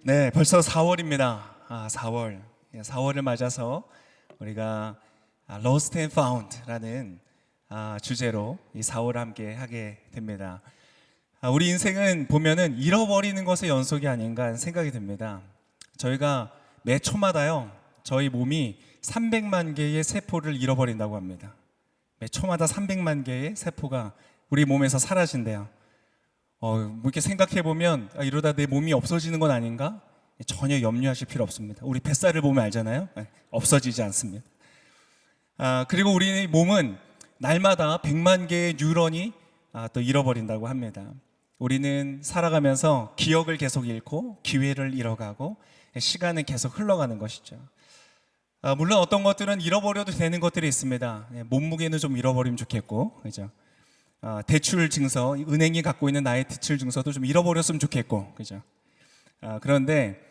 네, 벌써 4월입니다. 4월. 4월을 맞아서 우리가 Lost and Found라는 주제로 이 4월을 함께 하게 됩니다. 우리 인생은 보면은 잃어버리는 것의 연속이 아닌가 생각이 듭니다. 저희가 매 초마다요, 저희 몸이 300만 개의 세포를 잃어버린다고 합니다. 매 초마다 300만 개의 세포가 우리 몸에서 사라진대요. 뭐 이렇게 생각해 보면 이러다 내 몸이 없어지는 건 아닌가? 전혀 염려하실 필요 없습니다. 우리 뱃살을 보면 알잖아요. 없어지지 않습니다. 그리고 우리 몸은 날마다 100만 개의 뉴런이 또 잃어버린다고 합니다. 우리는 살아가면서 기억을 계속 잃고 기회를 잃어가고 시간은 계속 흘러가는 것이죠. 물론 어떤 것들은 잃어버려도 되는 것들이 있습니다. 몸무게는 좀 잃어버리면 좋겠고, 그죠? 대출 증서, 은행이 갖고 있는 나의 대출 증서도 좀 잃어버렸으면 좋겠고, 그죠? 그런데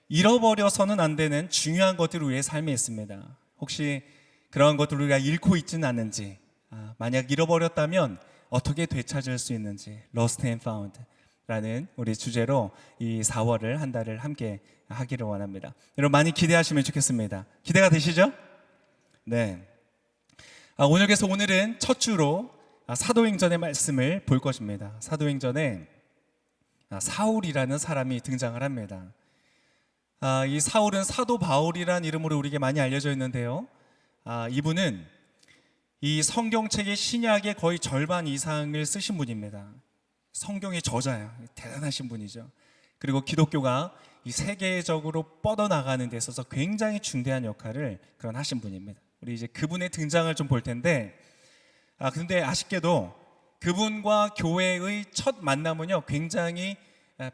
잃어버려서는 안 되는 중요한 것들이 우리의 삶에 있습니다. 혹시 그런 것들을 우리가 잃고 있지는 않는지, 만약 잃어버렸다면 어떻게 되찾을 수 있는지, Lost and Found 라는 우리 주제로 이 4월을 한 달을 함께 하기를 원합니다. 여러분 많이 기대하시면 좋겠습니다. 기대가 되시죠? 네. 오늘은 첫 주로 사도행전의 말씀을 볼 것입니다. 사도행전에 사울이라는 사람이 등장을 합니다. 이 사울은 사도 바울이라는 이름으로 우리에게 많이 알려져 있는데요. 이분은 이 성경책의 신약의 거의 절반 이상을 쓰신 분입니다. 성경의 저자예요. 대단하신 분이죠. 그리고 기독교가 이 세계적으로 뻗어나가는 데 있어서 굉장히 중대한 역할을 하신 분입니다. 우리 이제 그분의 등장을 좀 볼 텐데, 근데 아쉽게도 그분과 교회의 첫 만남은요, 굉장히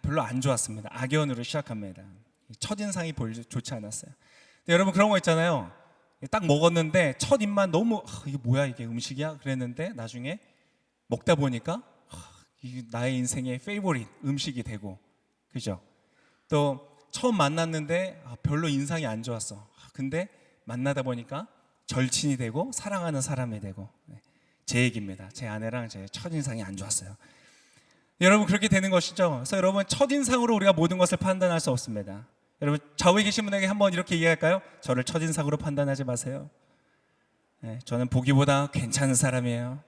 별로 안 좋았습니다. 악연으로 시작합니다. 첫인상이 좋지 않았어요. 근데 여러분 그런 거 있잖아요. 딱 먹었는데 첫 입만 너무 이게 뭐야, 이게 음식이야? 그랬는데 나중에 먹다 보니까 이게 나의 인생의 페이보릿 음식이 되고, 그죠? 또 처음 만났는데 별로 인상이 안 좋았어. 근데 만나다 보니까 절친이 되고 사랑하는 사람이 되고. 제 얘기입니다. 제 아내랑 제 첫인상이 안 좋았어요. 여러분 그렇게 되는 것이죠. 그래서 여러분 첫인상으로 우리가 모든 것을 판단할 수 없습니다. 여러분 좌우에 계신 분에게 한번 이렇게 이야기할까요? 저를 첫인상으로 판단하지 마세요. 저는 보기보다 괜찮은 사람이에요.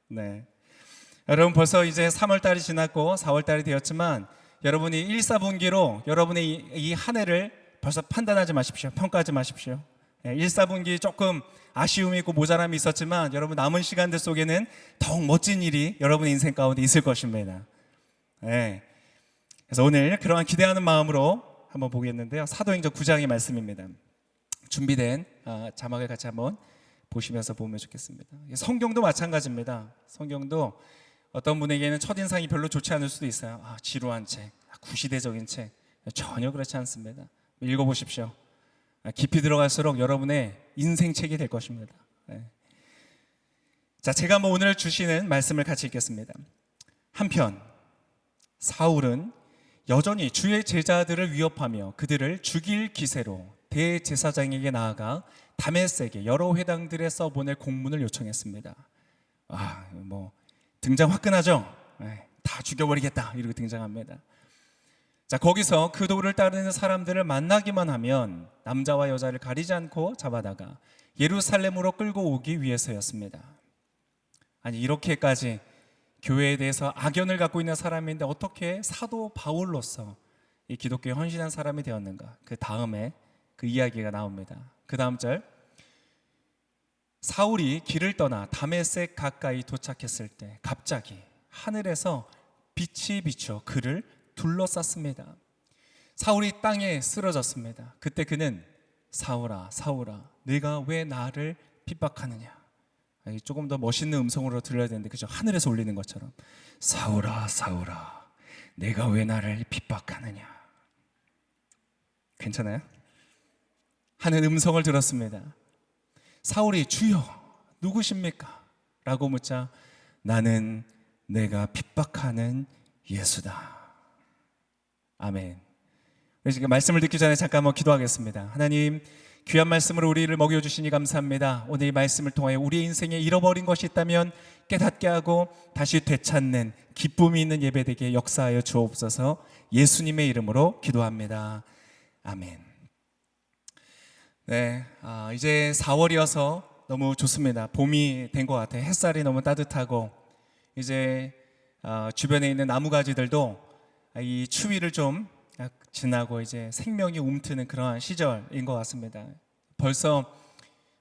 네. 여러분 벌써 이제 3월달이 지났고 4월달이 되었지만 여러분이 1, 4분기로 여러분의 이 한 해를 벌써 판단하지 마십시오. 평가하지 마십시오. 1, 4분기 조금 아쉬움이 있고 모자람이 있었지만 여러분 남은 시간들 속에는 더욱 멋진 일이 여러분의 인생 가운데 있을 것입니다. 그래서 오늘 그러한 기대하는 마음으로 한번 보겠는데요. 사도행전 9장의 말씀입니다. 준비된 자막을 같이 한번 보시면서 보면 좋겠습니다. 성경도 마찬가지입니다. 성경도 어떤 분에게는 첫인상이 별로 좋지 않을 수도 있어요. 지루한 책, 구시대적인 책. 전혀 그렇지 않습니다. 읽어보십시오. 깊이 들어갈수록 여러분의 인생책이 될 것입니다. 자, 제가 한번 오늘 주시는 말씀을 같이 읽겠습니다. 한편 사울은 여전히 주의 제자들을 위협하며 그들을 죽일 기세로 대제사장에게 나아가 다메섹의 여러 회당들에 써보낼 공문을 요청했습니다. 뭐 등장 화끈하죠? 다 죽여버리겠다 이렇게 등장합니다. 자, 거기서 그 도를 따르는 사람들을 만나기만 하면 남자와 여자를 가리지 않고 잡아다가 예루살렘으로 끌고 오기 위해서였습니다. 아니 이렇게까지 교회에 대해서 악연을 갖고 있는 사람인데 어떻게 사도 바울로서 이 기독교에 헌신한 사람이 되었는가? 그 다음에 그 이야기가 나옵니다. 그 다음 절, 사울이 길을 떠나 다메섹 가까이 도착했을 때 갑자기 하늘에서 빛이 비춰 그를 둘러쌌습니다. 사울이 땅에 쓰러졌습니다. 그때 그는 사울아 사울아 네가 왜 나를 핍박하느냐. 조금 더 멋있는 음성으로 들려야 되는데, 그죠? 하늘에서 울리는 것처럼 사울아 사울아 내가 왜 나를 핍박하느냐. 괜찮아요? 하는 음성을 들었습니다. 사울이 주여 누구십니까? 라고 묻자 나는 내가 핍박하는 예수다. 아멘. 그래서 말씀을 듣기 전에 잠깐 한번 기도하겠습니다. 하나님, 귀한 말씀으로 우리를 먹여주시니 감사합니다. 오늘 이 말씀을 통하여 우리의 인생에 잃어버린 것이 있다면 깨닫게 하고 다시 되찾는 기쁨이 있는 예배되게 역사하여 주옵소서. 예수님의 이름으로 기도합니다. 아멘. 네, 이제 4월이어서 너무 좋습니다. 봄이 된 것 같아요. 햇살이 너무 따뜻하고 이제 주변에 있는 나무가지들도 이 추위를 좀 지나고 이제 생명이 움트는 그러한 시절인 것 같습니다. 벌써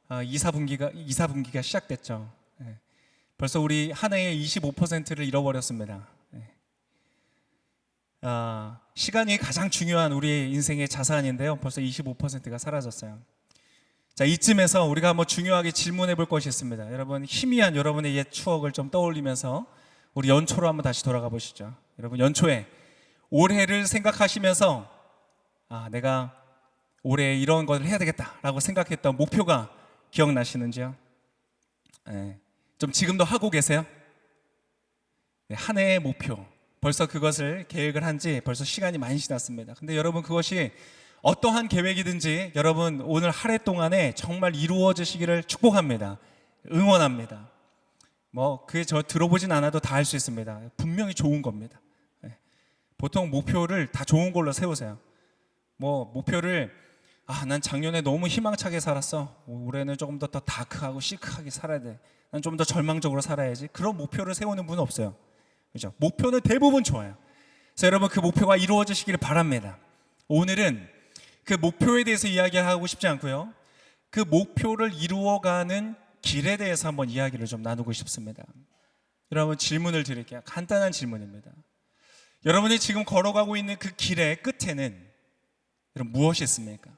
2, 4분기가 시작됐죠. 벌써 우리 한 해의 25%를 잃어버렸습니다. 시간이 가장 중요한 우리 인생의 자산인데요. 벌써 25%가 사라졌어요. 자, 이쯤에서 우리가 한번 중요하게 질문해 볼 것이 있습니다. 여러분, 희미한 여러분의 옛 추억을 좀 떠올리면서 우리 연초로 한번 다시 돌아가 보시죠. 여러분, 연초에 올해를 생각하시면서 내가 올해 이런 것을 해야 되겠다라고 생각했던 목표가 기억나시는지요? 좀 지금도 하고 계세요? 네, 한 해의 목표, 벌써 그것을 계획을 한 지 벌써 시간이 많이 지났습니다. 근데 여러분, 그것이 어떠한 계획이든지 여러분 오늘 한 해 동안에 정말 이루어지시기를 축복합니다. 응원합니다. 그게 저 들어보진 않아도 다 할 수 있습니다. 분명히 좋은 겁니다. 보통 목표를 다 좋은 걸로 세우세요. 목표를 난 작년에 너무 희망차게 살았어. 올해는 조금 더 다크하고 시크하게 살아야 돼. 난 좀 더 절망적으로 살아야지. 그런 목표를 세우는 분은 없어요. 그렇죠? 목표는 대부분 좋아요. 그래서 여러분, 그 목표가 이루어지시기를 바랍니다. 오늘은 그 목표에 대해서 이야기하고 싶지 않고요. 그 목표를 이루어가는 길에 대해서 한번 이야기를 좀 나누고 싶습니다. 여러분, 질문을 드릴게요. 간단한 질문입니다. 여러분이 지금 걸어가고 있는 그 길의 끝에는 여러분 무엇이 있습니까?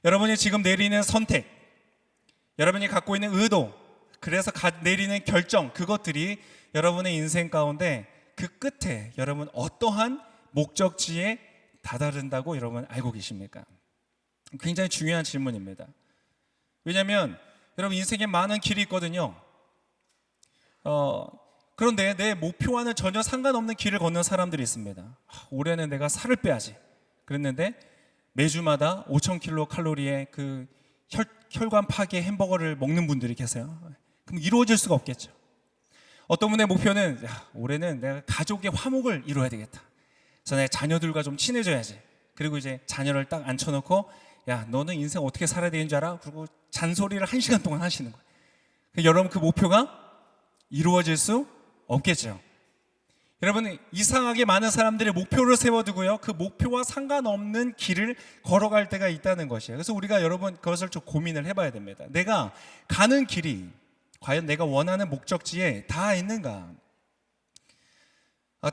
여러분이 지금 내리는 선택, 여러분이 갖고 있는 의도, 그래서 내리는 결정, 그것들이 여러분의 인생 가운데 그 끝에 여러분 어떠한 목적지에 다다른다고 여러분 알고 계십니까? 굉장히 중요한 질문입니다. 왜냐하면 여러분, 인생에 많은 길이 있거든요. 그런데 내 목표와는 전혀 상관없는 길을 걷는 사람들이 있습니다. 올해는 내가 살을 빼야지 그랬는데 매주마다 5,000kcal 그 혈관 파괴 햄버거를 먹는 분들이 계세요. 그럼 이루어질 수가 없겠죠. 어떤 분의 목표는 올해는 내가 가족의 화목을 이루어야 되겠다. 그래서 내 자녀들과 좀 친해져야지. 그리고 이제 자녀를 딱 앉혀놓고 너는 인생 어떻게 살아야 되는 줄 알아? 그리고 잔소리를 1시간 동안 하시는 거예요. 여러분, 그 목표가 이루어질 수 없겠죠. 여러분, 이상하게 많은 사람들이 목표를 세워두고요, 그 목표와 상관없는 길을 걸어갈 때가 있다는 것이에요. 그래서 우리가 여러분 그것을 좀 고민을 해봐야 됩니다. 내가 가는 길이 과연 내가 원하는 목적지에 닿아 있는가?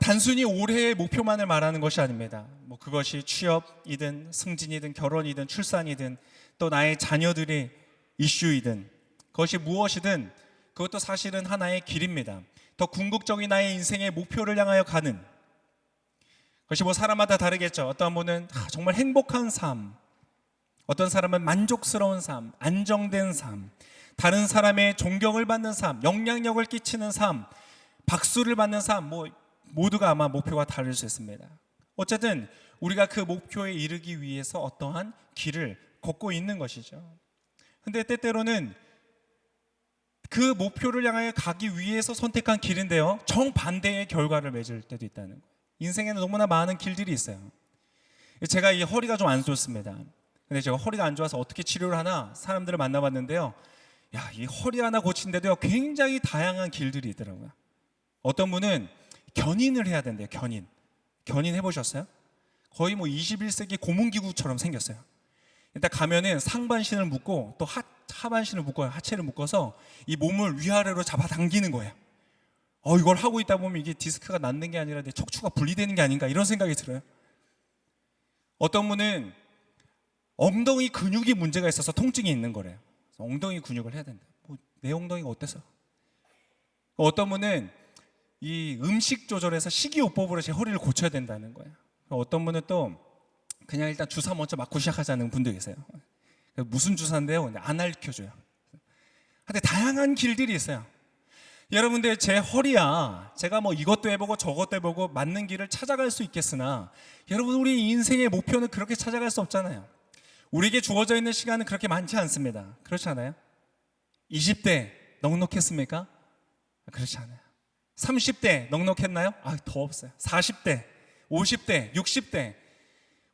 단순히 올해의 목표만을 말하는 것이 아닙니다. 그것이 취업이든 승진이든 결혼이든 출산이든 또 나의 자녀들의 이슈이든 그것이 무엇이든 그것도 사실은 하나의 길입니다. 더 궁극적인 나의 인생의 목표를 향하여 가는 그것이 사람마다 다르겠죠. 어떤 분은 정말 행복한 삶, 어떤 사람은 만족스러운 삶, 안정된 삶, 다른 사람의 존경을 받는 삶, 영향력을 끼치는 삶, 박수를 받는 삶, 모두가 아마 목표가 다를 수 있습니다. 어쨌든 우리가 그 목표에 이르기 위해서 어떠한 길을 걷고 있는 것이죠. 근데 때때로는 그 목표를 향하여 가기 위해서 선택한 길인데요, 정반대의 결과를 맺을 때도 있다는 거예요. 인생에는 너무나 많은 길들이 있어요. 제가 이 허리가 좀 안 좋습니다. 근데 제가 허리가 안 좋아서 어떻게 치료를 하나 사람들을 만나봤는데요, 이 허리 하나 고친데도요 굉장히 다양한 길들이 있더라고요. 어떤 분은 견인을 해야 된대요. 견인 해보셨어요? 거의 21세기 고문기구처럼 생겼어요. 일단 가면은 상반신을 묶고 또 하반신을 묶어요. 하체를 묶어서 이 몸을 위아래로 잡아당기는 거예요. 이걸 하고 있다 보면 이게 디스크가 낫는 게 아니라 내 척추가 분리되는 게 아닌가 이런 생각이 들어요. 어떤 분은 엉덩이 근육이 문제가 있어서 통증이 있는 거래요. 그래서 엉덩이 근육을 해야 된다. 내 엉덩이가 어때서? 어떤 분은 이 음식 조절해서 식이요법으로 제 허리를 고쳐야 된다는 거예요. 어떤 분은 또 그냥 일단 주사 먼저 맞고 시작하자는 분도 계세요. 무슨 주사인데요? 안 앓혀줘요. 근데 다양한 길들이 있어요. 여러분들, 제 허리야 제가 이것도 해보고 저것도 해보고 맞는 길을 찾아갈 수 있겠으나 여러분, 우리 인생의 목표는 그렇게 찾아갈 수 없잖아요. 우리에게 주어져 있는 시간은 그렇게 많지 않습니다. 그렇지 않아요? 20대 넉넉했습니까? 그렇지 않아요. 30대 넉넉했나요? 더 없어요. 40대, 50대, 60대.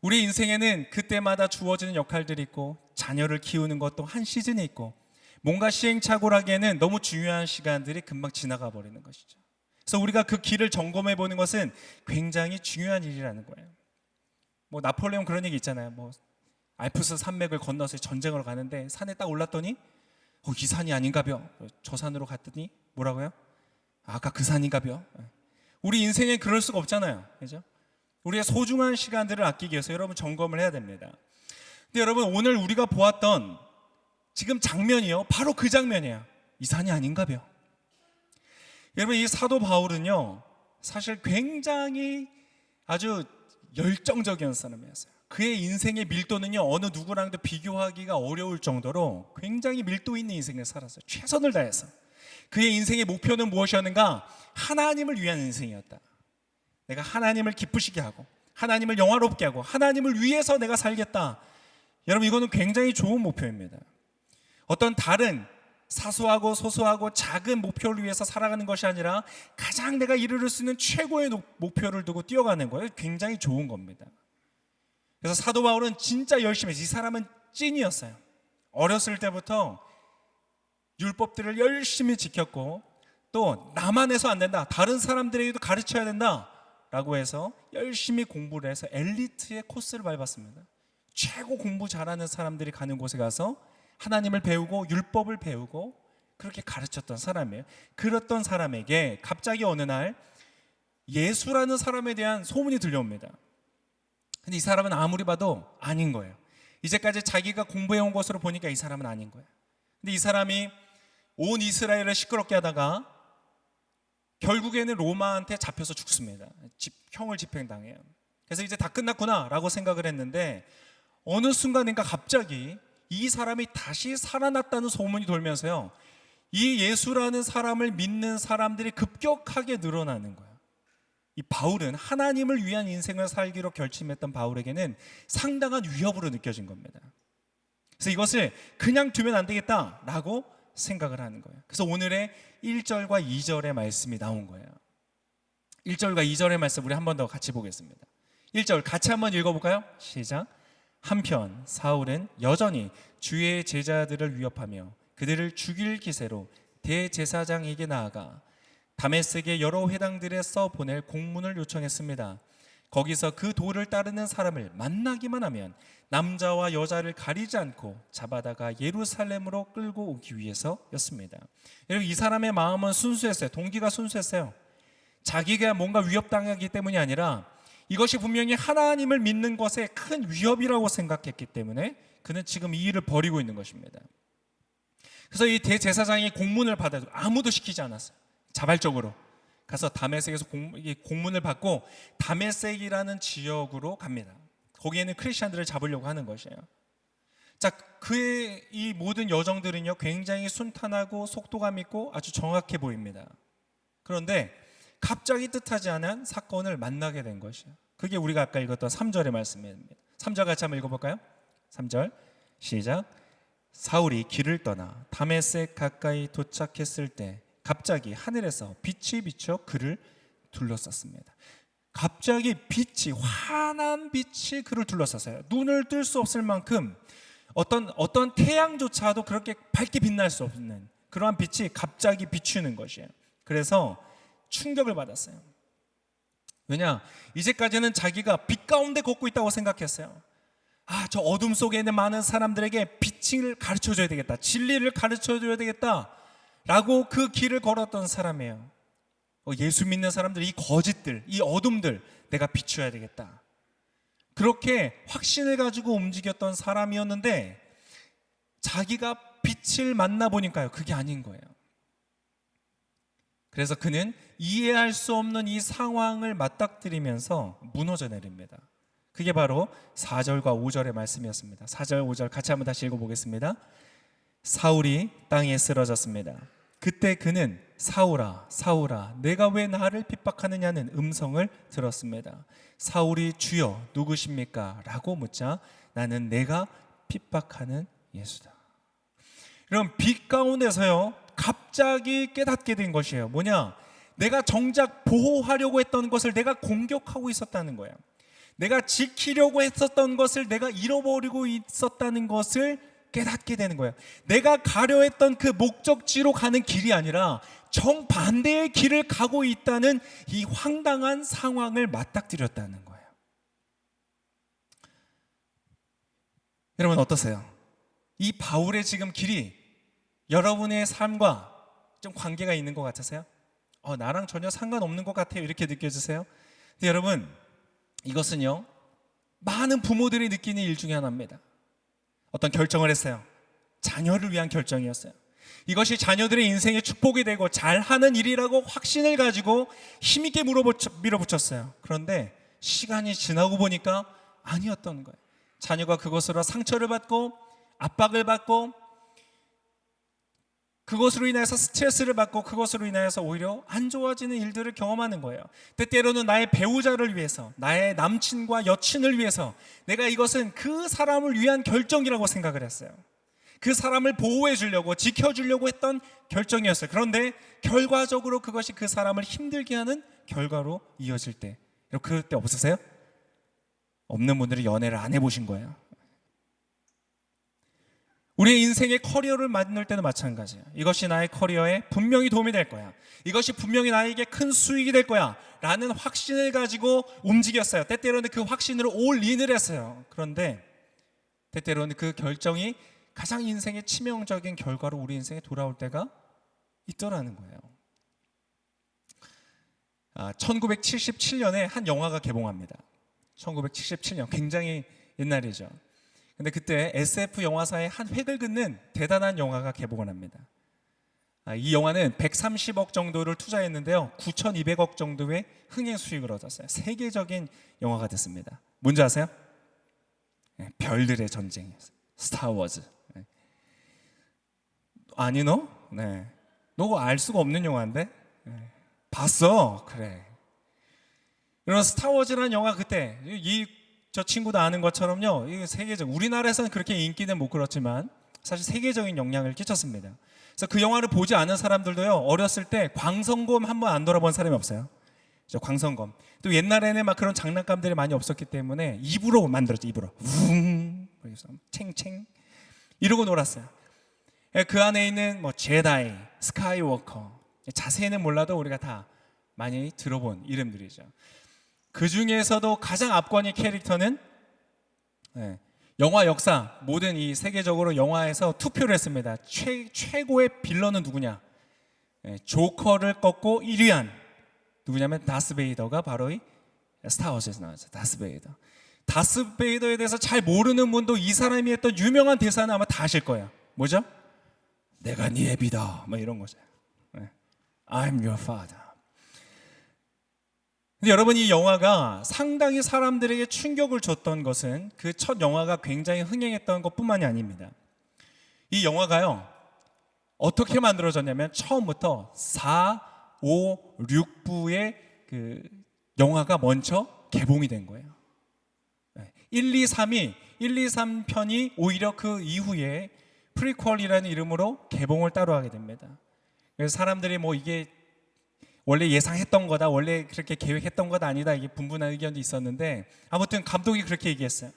우리 인생에는 그때마다 주어지는 역할들이 있고 자녀를 키우는 것도 한 시즌이 있고 뭔가 시행착오라기에는 너무 중요한 시간들이 금방 지나가 버리는 것이죠. 그래서 우리가 그 길을 점검해 보는 것은 굉장히 중요한 일이라는 거예요. 뭐 나폴레옹 그런 얘기 있잖아요. 뭐 알프스 산맥을 건너서 전쟁을 가는데 산에 딱 올랐더니 이 산이 아닌가벼. 저 산으로 갔더니 뭐라고요? 아까 그 산인가벼. 우리 인생에 그럴 수가 없잖아요. 그죠? 우리의 소중한 시간들을 아끼기 위해서 여러분 점검을 해야 됩니다. 근데 여러분 오늘 우리가 보았던 지금 장면이요. 바로 그 장면이에요. 이 산이 아닌가벼. 여러분 이 사도 바울은요. 사실 굉장히 아주 열정적인 사람이었어요. 그의 인생의 밀도는요. 어느 누구랑도 비교하기가 어려울 정도로 굉장히 밀도 있는 인생을 살았어요. 최선을 다해서. 그의 인생의 목표는 무엇이었는가? 하나님을 위한 인생이었다. 내가 하나님을 기쁘시게 하고 하나님을 영화롭게 하고 하나님을 위해서 내가 살겠다. 여러분 이거는 굉장히 좋은 목표입니다. 어떤 다른 사소하고 소소하고 작은 목표를 위해서 살아가는 것이 아니라 가장 내가 이룰 수 있는 최고의 목표를 두고 뛰어가는 거예요. 굉장히 좋은 겁니다. 그래서 사도 바울은 진짜 열심히 했어요. 이 사람은 찐이었어요. 어렸을 때부터 율법들을 열심히 지켰고 또 나만 해서 안 된다. 다른 사람들에게도 가르쳐야 된다. 라고 해서 열심히 공부를 해서 엘리트의 코스를 밟았습니다. 최고 공부 잘하는 사람들이 가는 곳에 가서 하나님을 배우고 율법을 배우고 그렇게 가르쳤던 사람이에요. 그랬던 사람에게 갑자기 어느 날 예수라는 사람에 대한 소문이 들려옵니다. 근데 이 사람은 아무리 봐도 아닌 거예요. 이제까지 자기가 공부해온 것으로 보니까 이 사람은 아닌 거예요. 근데 이 사람이 온 이스라엘을 시끄럽게 하다가 결국에는 로마한테 잡혀서 죽습니다. 형을 집행당해요. 그래서 이제 다 끝났구나 라고 생각을 했는데 어느 순간인가 갑자기 이 사람이 다시 살아났다는 소문이 돌면서요, 이 예수라는 사람을 믿는 사람들이 급격하게 늘어나는 거예요. 이 바울은 하나님을 위한 인생을 살기로 결심했던 바울에게는 상당한 위협으로 느껴진 겁니다. 그래서 이것을 그냥 두면 안 되겠다라고 생각을 하는 거예요. 그래서 오늘의 1절과 2절의 말씀이 나온 거예요. 1절과 2절의 말씀 우리 한 번 더 같이 보겠습니다. 1절 같이 한번 읽어볼까요? 시작. 한편 사울은 여전히 주의 제자들을 위협하며 그들을 죽일 기세로 대제사장에게 나아가 다메섹의 여러 회당들에 써보낼 공문을 요청했습니다. 거기서 그 도를 따르는 사람을 만나기만 하면 남자와 여자를 가리지 않고 잡아다가 예루살렘으로 끌고 오기 위해서였습니다. 여러분 이 사람의 마음은 순수했어요. 동기가 순수했어요. 자기가 뭔가 위협당하기 때문이 아니라 이것이 분명히 하나님을 믿는 것에 큰 위협이라고 생각했기 때문에 그는 지금 이 일을 벌이고 있는 것입니다. 그래서 이 대제사장이 공문을 받아도 아무도 시키지 않았어요. 자발적으로 가서 다메섹에서 공문을 받고 다메섹이라는 지역으로 갑니다. 거기에는 크리스천들을 잡으려고 하는 것이에요. 자, 그의 이 모든 여정들은요 굉장히 순탄하고 속도감 있고 아주 정확해 보입니다. 그런데 갑자기 뜻하지 않은 사건을 만나게 된 것이에요. 그게 우리가 아까 읽었던 3절의 말씀입니다. 3절 같이 한번 읽어볼까요? 3절 시작. 사울이 길을 떠나 다메섹 가까이 도착했을 때 갑자기 하늘에서 빛이 비쳐 그를 둘러쌌습니다. 갑자기 빛이, 환한 빛이 그를 둘러쌌어요. 눈을 뜰 수 없을 만큼 어떤 태양조차도 그렇게 밝게 빛날 수 없는 그러한 빛이 갑자기 비추는 것이에요. 그래서 충격을 받았어요. 왜냐? 이제까지는 자기가 빛 가운데 걷고 있다고 생각했어요. 저 어둠 속에 있는 많은 사람들에게 빛을 가르쳐줘야 되겠다. 진리를 가르쳐줘야 되겠다. 라고 그 길을 걸었던 사람이에요. 예수 믿는 사람들, 이 거짓들, 이 어둠들 내가 비춰야 되겠다. 그렇게 확신을 가지고 움직였던 사람이었는데 자기가 빛을 만나보니까요 그게 아닌 거예요. 그래서 그는 이해할 수 없는 이 상황을 맞닥뜨리면서 무너져 내립니다. 그게 바로 4절과 5절의 말씀이었습니다. 4절, 5절 같이 한번 다시 읽어보겠습니다. 사울이 땅에 쓰러졌습니다. 그때 그는 사울아, 사울아, 내가 왜 나를 핍박하느냐는 음성을 들었습니다. 사울이 주여 누구십니까? 라고 묻자 나는 내가 핍박하는 예수다. 여러분, 빛 가운데서요 갑자기 깨닫게 된 것이에요. 뭐냐? 내가 정작 보호하려고 했던 것을 내가 공격하고 있었다는 거예요. 내가 지키려고 했었던 것을 내가 잃어버리고 있었다는 것을 깨닫게 되는 거예요. 내가 가려 했던 그 목적지로 가는 길이 아니라 정반대의 길을 가고 있다는 이 황당한 상황을 맞닥뜨렸다는 거예요. 여러분 어떠세요? 이 바울의 지금 길이 여러분의 삶과 좀 관계가 있는 것 같으세요? 나랑 전혀 상관없는 것 같아요, 이렇게 느껴지세요? 근데 여러분, 이것은요 많은 부모들이 느끼는 일 중에 하나입니다. 어떤 결정을 했어요. 자녀를 위한 결정이었어요. 이것이 자녀들의 인생의 축복이 되고 잘하는 일이라고 확신을 가지고 힘있게 밀어붙였어요. 그런데 시간이 지나고 보니까 아니었던 거예요. 자녀가 그것으로 상처를 받고 압박을 받고 그것으로 인해서 스트레스를 받고 그것으로 인해서 오히려 안 좋아지는 일들을 경험하는 거예요. 때때로는 나의 배우자를 위해서, 나의 남친과 여친을 위해서 내가 이것은 그 사람을 위한 결정이라고 생각을 했어요. 그 사람을 보호해 주려고, 지켜주려고 했던 결정이었어요. 그런데 결과적으로 그것이 그 사람을 힘들게 하는 결과로 이어질 때, 그럴 때 없으세요? 없는 분들이 연애를 안 해보신 거예요. 우리의 인생의 커리어를 만들 때도 마찬가지예요. 이것이 나의 커리어에 분명히 도움이 될 거야, 이것이 분명히 나에게 큰 수익이 될 거야 라는 확신을 가지고 움직였어요. 때때로는 그 확신으로 올인을 했어요. 그런데 때때로는 그 결정이 가장 인생의 치명적인 결과로 우리 인생에 돌아올 때가 있더라는 거예요. 1977년에 한 영화가 개봉합니다. 1977년, 굉장히 옛날이죠. 근데 그때 SF 영화사의 한 획을 긋는 대단한 영화가 개봉을 합니다. 이 영화는 130억 정도를 투자했는데요, 9,200억 정도의 흥행 수익을 얻었어요. 세계적인 영화가 됐습니다. 뭔지 아세요? 별들의 전쟁이었어요. 스타워즈. 아니 너? 네. 너 알 수가 없는 영화인데? 봤어? 그래. 이런 스타워즈라는 영화, 그때 저 친구도 아는 것처럼요, 이게 세계적, 우리나라에서는 그렇게 인기는 못 끌었지만 사실 세계적인 영향을 끼쳤습니다. 그래서 그 영화를 보지 않은 사람들도요, 어렸을 때 광선검 한번 안 돌아본 사람이 없어요. 광선검. 또 옛날에는 막 그런 장난감들이 많이 없었기 때문에 입으로 만들었죠. 입으로 웅, 챙챙 이러고 놀았어요. 그 안에 있는 뭐 제다이, 스카이워커, 자세히는 몰라도 우리가 다 많이 들어본 이름들이죠. 그 중에서도 가장 압권의 캐릭터는 영화 역사, 모든 이 세계적으로 영화에서 투표를 했습니다. 최고의 빌런은 누구냐? 조커를 꺾고 1위한 누구냐면 다스베이더가 바로 이 스타워즈에서 나왔죠. 다스베이더에 대해서 잘 모르는 분도 이 사람이 했던 유명한 대사는 아마 다 아실 거예요. 뭐죠? 내가 네 애비다, 뭐 이런 거죠. I'm your father. 근데 여러분, 이 영화가 상당히 사람들에게 충격을 줬던 것은 그 첫 영화가 굉장히 흥행했던 것뿐만이 아닙니다. 이 영화가요, 어떻게 만들어졌냐면 처음부터 4, 5, 6부의 그 영화가 먼저 개봉이 된 거예요. 1, 2, 3편이 오히려 그 이후에 프리퀄이라는 이름으로 개봉을 따로 하게 됩니다. 그래서 사람들이 뭐 이게 원래 예상했던 거다, 원래 그렇게 계획했던 것 아니다, 이게 분분한 의견도 있었는데 아무튼 감독이 그렇게 얘기했어요.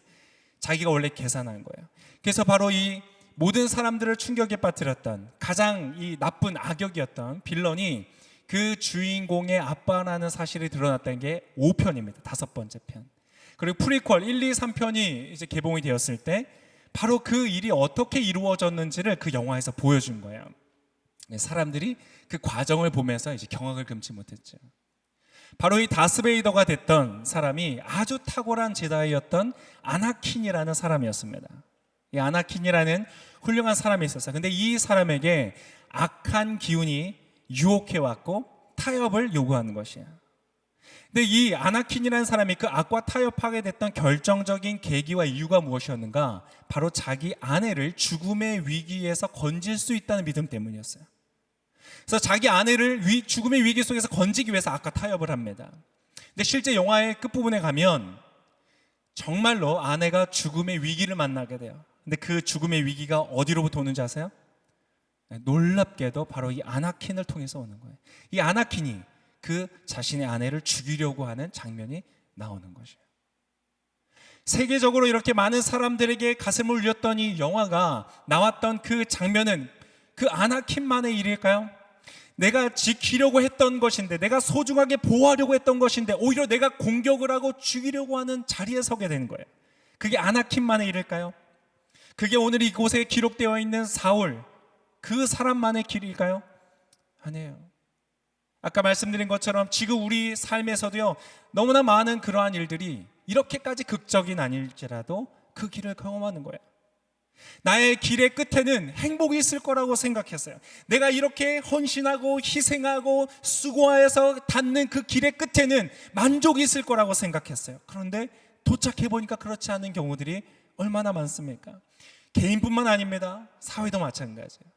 자기가 원래 계산한 거예요. 그래서 바로 이 모든 사람들을 충격에 빠뜨렸던 가장 이 나쁜 악역이었던 빌런이 그 주인공의 아빠라는 사실이 드러났다는 게 5편입니다. 5번째 편. 그리고 프리퀄 1, 2, 3편이 이제 개봉이 되었을 때 바로 그 일이 어떻게 이루어졌는지를 그 영화에서 보여준 거예요. 사람들이 그 과정을 보면서 이제 경악을 금치 못했죠. 바로 이 다스베이더가 됐던 사람이 아주 탁월한 제다이였던 아나킨이라는 사람이었습니다. 이 아나킨이라는 훌륭한 사람이 있었어요. 근데 이 사람에게 악한 기운이 유혹해왔고 타협을 요구하는 것이에요. 근데 이 아나킨이라는 사람이 그 악과 타협하게 됐던 결정적인 계기와 이유가 무엇이었는가? 바로 자기 아내를 죽음의 위기에서 건질 수 있다는 믿음 때문이었어요. 그래서 자기 아내를 죽음의 위기 속에서 건지기 위해서 악과 타협을 합니다. 근데 실제 영화의 끝부분에 가면 정말로 아내가 죽음의 위기를 만나게 돼요. 근데 그 죽음의 위기가 어디로부터 오는지 아세요? 놀랍게도 바로 이 아나킨을 통해서 오는 거예요. 이 아나킨이 그 자신의 아내를 죽이려고 하는 장면이 나오는 것이에요. 세계적으로 이렇게 많은 사람들에게 가슴을 울렸던 이 영화가 나왔던 그 장면은 그 아나킨만의 일일까요? 내가 지키려고 했던 것인데, 내가 소중하게 보호하려고 했던 것인데 오히려 내가 공격을 하고 죽이려고 하는 자리에 서게 되는 거예요. 그게 아나킨만의 일일까요? 그게 오늘 이곳에 기록되어 있는 사울, 그 사람만의 길일까요? 아니에요. 아까 말씀드린 것처럼 지금 우리 삶에서도요, 너무나 많은 그러한 일들이 이렇게까지 극적인 아닐지라도 그 길을 경험하는 거예요. 나의 길의 끝에는 행복이 있을 거라고 생각했어요. 내가 이렇게 헌신하고 희생하고 수고해서 닿는 그 길의 끝에는 만족이 있을 거라고 생각했어요. 그런데 도착해 보니까 그렇지 않은 경우들이 얼마나 많습니까? 개인뿐만 아닙니다. 사회도 마찬가지예요.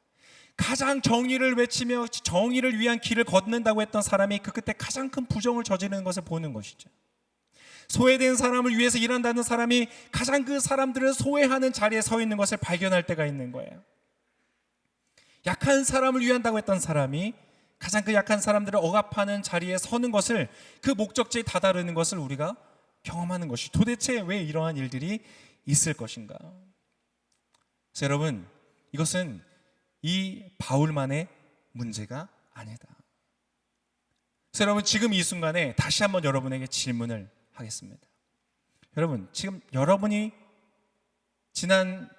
가장 정의를 외치며 정의를 위한 길을 걷는다고 했던 사람이 그 끝에 가장 큰 부정을 저지르는 것을 보는 것이죠. 소외된 사람을 위해서 일한다는 사람이 가장 그 사람들을 소외하는 자리에 서 있는 것을 발견할 때가 있는 거예요. 약한 사람을 위한다고 했던 사람이 가장 그 약한 사람들을 억압하는 자리에 서는 것을, 그 목적지에 다다르는 것을 우리가 경험하는 것이, 도대체 왜 이러한 일들이 있을 것인가? 그래서 여러분, 이것은 이 바울만의 문제가 아니다. 그래서 여러분, 지금 이 순간에 다시 한번 여러분에게 질문을 하겠습니다. 여러분, 지금 여러분이 지난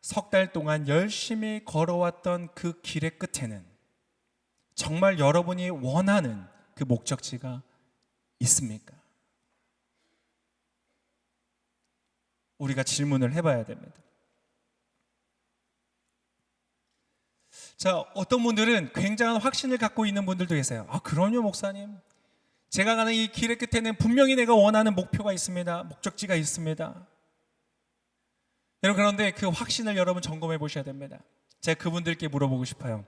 석 달 동안 열심히 걸어왔던 그 길의 끝에는 정말 여러분이 원하는 그 목적지가 있습니까? 우리가 질문을 해봐야 됩니다. 자, 어떤 분들은 굉장한 확신을 갖고 있는 분들도 계세요. 그럼요, 목사님. 제가 가는 이 길의 끝에는 분명히 내가 원하는 목표가 있습니다. 목적지가 있습니다. 여러분, 그런데 그 확신을 여러분 점검해 보셔야 됩니다. 제가 그분들께 물어보고 싶어요.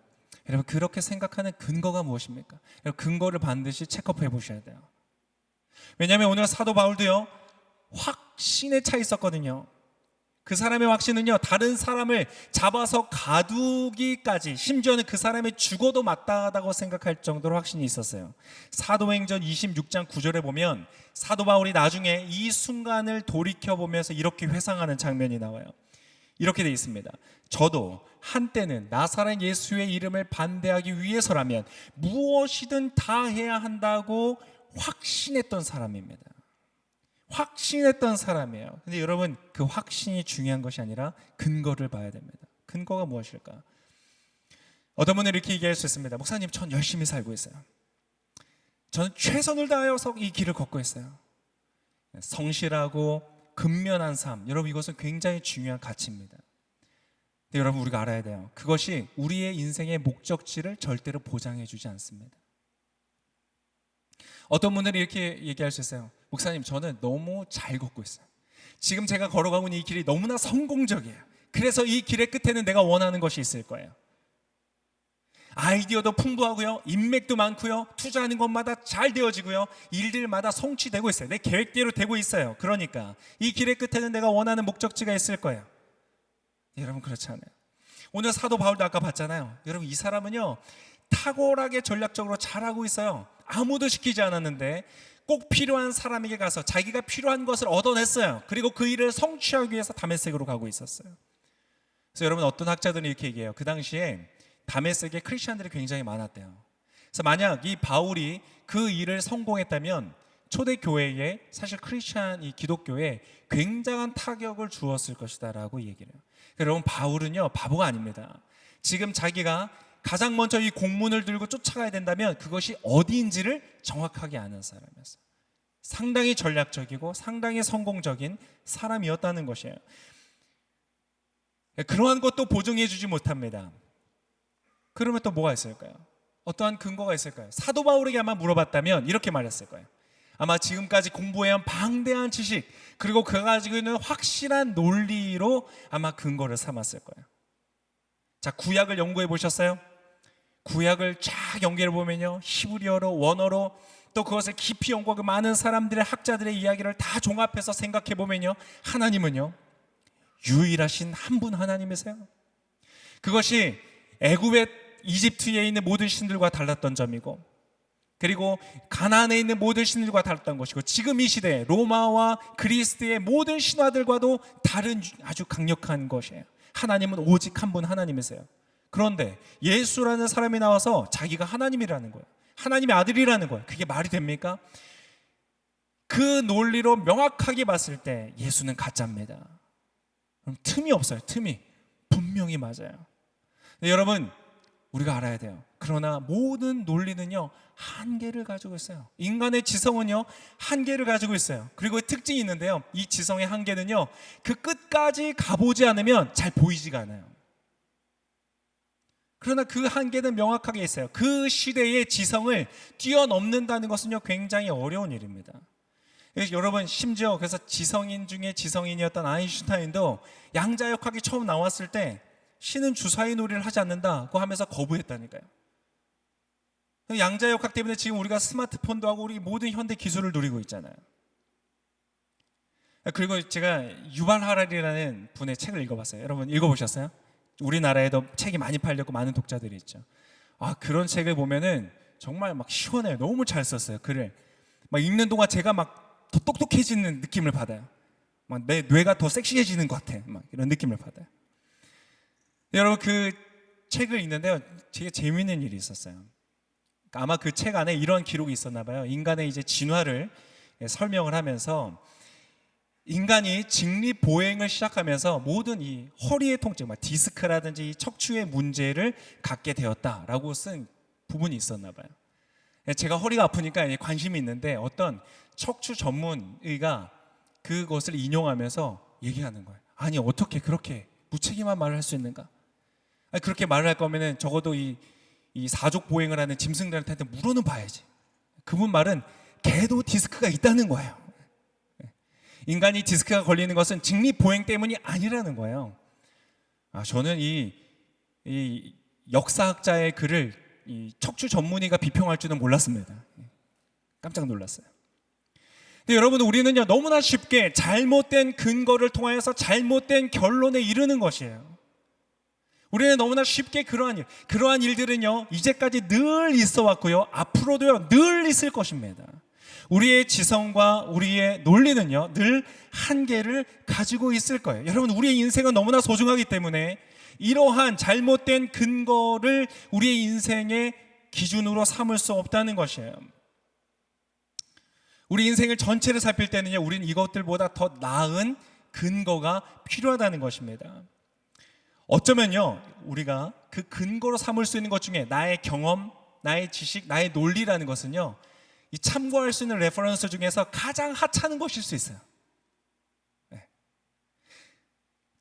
여러분, 그렇게 생각하는 근거가 무엇입니까? 여러분, 근거를 반드시 체크해 보셔야 돼요. 왜냐하면 오늘 사도 바울도요, 확신에 차 있었거든요. 그 사람의 확신은요, 다른 사람을 잡아서 가두기까지, 심지어는 그 사람이 죽어도 마땅하다고 생각할 정도로 확신이 있었어요. 사도행전 26장 9절에 보면 사도 바울이 나중에 이 순간을 돌이켜보면서 이렇게 회상하는 장면이 나와요. 이렇게 되어 있습니다. 저도 한때는 나사렛 예수의 이름을 반대하기 위해서라면 무엇이든 다 해야 한다고 확신했던 사람입니다. 확신했던 사람이에요. 근데 여러분, 그 확신이 중요한 것이 아니라 근거를 봐야 됩니다. 근거가 무엇일까? 어떤 분은 이렇게 얘기할 수 있습니다. 목사님, 전 열심히 살고 있어요. 저는 최선을 다해서 이 길을 걷고 있어요. 성실하고 근면한 삶, 여러분, 이것은 굉장히 중요한 가치입니다. 근데 여러분, 우리가 알아야 돼요. 그것이 우리의 인생의 목적지를 절대로 보장해 주지 않습니다. 어떤 분들이 이렇게 얘기할 수 있어요. 목사님, 저는 너무 잘 걷고 있어요. 지금 제가 걸어가고 있는 이 길이 너무나 성공적이에요. 그래서 이 길의 끝에는 내가 원하는 것이 있을 거예요. 아이디어도 풍부하고요, 인맥도 많고요, 투자하는 것마다 잘 되어지고요, 일들마다 성취되고 있어요. 내 계획대로 되고 있어요. 그러니까 이 길의 끝에는 내가 원하는 목적지가 있을 거예요. 여러분, 그렇지 않아요. 오늘 사도 바울도 아까 봤잖아요. 여러분, 이 사람은요, 탁월하게 전략적으로 잘하고 있어요. 아무도 시키지 않았는데 꼭 필요한 사람에게 가서 자기가 필요한 것을 얻어냈어요. 그리고 그 일을 성취하기 위해서 다메섹으로 가고 있었어요. 그래서 여러분, 어떤 학자들은 이렇게 얘기해요. 그 당시에 다메섹에 크리스천들이 굉장히 많았대요. 그래서 만약 이 바울이 그 일을 성공했다면 초대 교회에, 사실 크리스천, 이 기독교에 굉장한 타격을 주었을 것이다 라고 얘기를 해요. 여러분, 바울은요, 바보가 아닙니다. 지금 자기가 가장 먼저 이 공문을 들고 쫓아가야 된다면 그것이 어디인지를 정확하게 아는 사람이었어요. 상당히 전략적이고 상당히 성공적인 사람이었다는 것이에요. 그러한 것도 보증해 주지 못합니다. 그러면 또 뭐가 있을까요? 어떠한 근거가 있을까요? 사도 바울에게 아마 물어봤다면 이렇게 말했을 거예요. 아마 지금까지 공부해온 방대한 지식, 그리고 그가 가지고 있는 확실한 논리로 아마 근거를 삼았을 거예요. 자, 구약을 연구해 보셨어요? 구약을 쫙 연결해 보면요, 히브리어로, 원어로, 또 그것을 깊이 연구하고 많은 사람들의, 학자들의 이야기를 다 종합해서 생각해 보면요, 하나님은요, 유일하신 한 분 하나님이세요. 그것이 애굽의 이집트에 있는 모든 신들과 달랐던 점이고, 그리고 가나안에 있는 모든 신들과 달랐던 것이고, 지금 이 시대에 로마와 그리스의 모든 신화들과도 다른 아주 강력한 것이에요. 하나님은 오직 한 분 하나님이세요. 그런데 예수라는 사람이 나와서 자기가 하나님이라는 거예요. 하나님의 아들이라는 거예요. 그게 말이 됩니까? 그 논리로 명확하게 봤을 때 예수는 가짜입니다. 그럼 틈이 없어요. 틈이 분명히 맞아요. 근데 여러분, 우리가 알아야 돼요. 그러나 모든 논리는요, 한계를 가지고 있어요. 인간의 지성은요, 한계를 가지고 있어요. 그리고 특징이 있는데요, 이 지성의 한계는요, 그 끝까지 가보지 않으면 잘 보이지가 않아요. 그러나 그 한계는 명확하게 있어요. 그 시대의 지성을 뛰어넘는다는 것은요, 굉장히 어려운 일입니다. 여러분, 심지어 그래서 지성인 중에 지성인이었던 아인슈타인도 양자역학이 처음 나왔을 때 신은 주사위 놀이를 하지 않는다고 하면서 거부했다니까요. 양자역학 때문에 지금 우리가 스마트폰도 하고 우리 모든 현대 기술을 누리고 있잖아요. 그리고 제가 유발 하랄이라는 분의 책을 읽어봤어요. 여러분 읽어보셨어요? 우리나라에도 책이 많이 팔렸고 많은 독자들이 있죠. 그런 책을 보면은 정말 막 시원해요. 너무 잘 썼어요. 글을 막 읽는 동안 제가 막 더 똑똑해지는 느낌을 받아요. 막 내 뇌가 더 섹시해지는 것 같아. 막 이런 느낌을 받아요. 여러분, 그 책을 읽는데요, 되게 재미있는 일이 있었어요. 아마 그 책 안에 이런 기록이 있었나 봐요. 인간의 이제 진화를 설명을 하면서 인간이 직립보행을 시작하면서 모든 이 허리의 통증, 디스크라든지 이 척추의 문제를 갖게 되었다라고 쓴 부분이 있었나 봐요. 제가 허리가 아프니까 관심이 있는데 어떤 척추 전문의가 그것을 인용하면서 얘기하는 거예요. 아니, 어떻게 그렇게 무책임한 말을 할 수 있는가? 그렇게 말을 할 거면은 적어도 이 사족 보행을 하는 짐승들한테 물어는 봐야지. 그분 말은 개도 디스크가 있다는 거예요. 인간이 디스크가 걸리는 것은 직립보행 때문이 아니라는 거예요. 저는 이 역사학자의 글을 이 척추 전문의가 비평할 줄은 몰랐습니다. 깜짝 놀랐어요. 근데 여러분, 우리는요, 너무나 쉽게 잘못된 근거를 통하여서 잘못된 결론에 이르는 것이에요. 우리는 너무나 쉽게 그러한 일들은요, 이제까지 늘 있어 왔고요, 앞으로도요, 늘 있을 것입니다. 우리의 지성과 우리의 논리는요, 늘 한계를 가지고 있을 거예요. 여러분, 우리의 인생은 너무나 소중하기 때문에 이러한 잘못된 근거를 우리의 인생의 기준으로 삼을 수 없다는 것이에요. 우리 인생을 전체를 살필 때는요, 우리는 이것들보다 더 나은 근거가 필요하다는 것입니다. 어쩌면요, 우리가 그 근거로 삼을 수 있는 것 중에 나의 경험, 나의 지식, 나의 논리라는 것은요, 이 참고할 수 있는 레퍼런스 중에서 가장 하찮은 것일 수 있어요.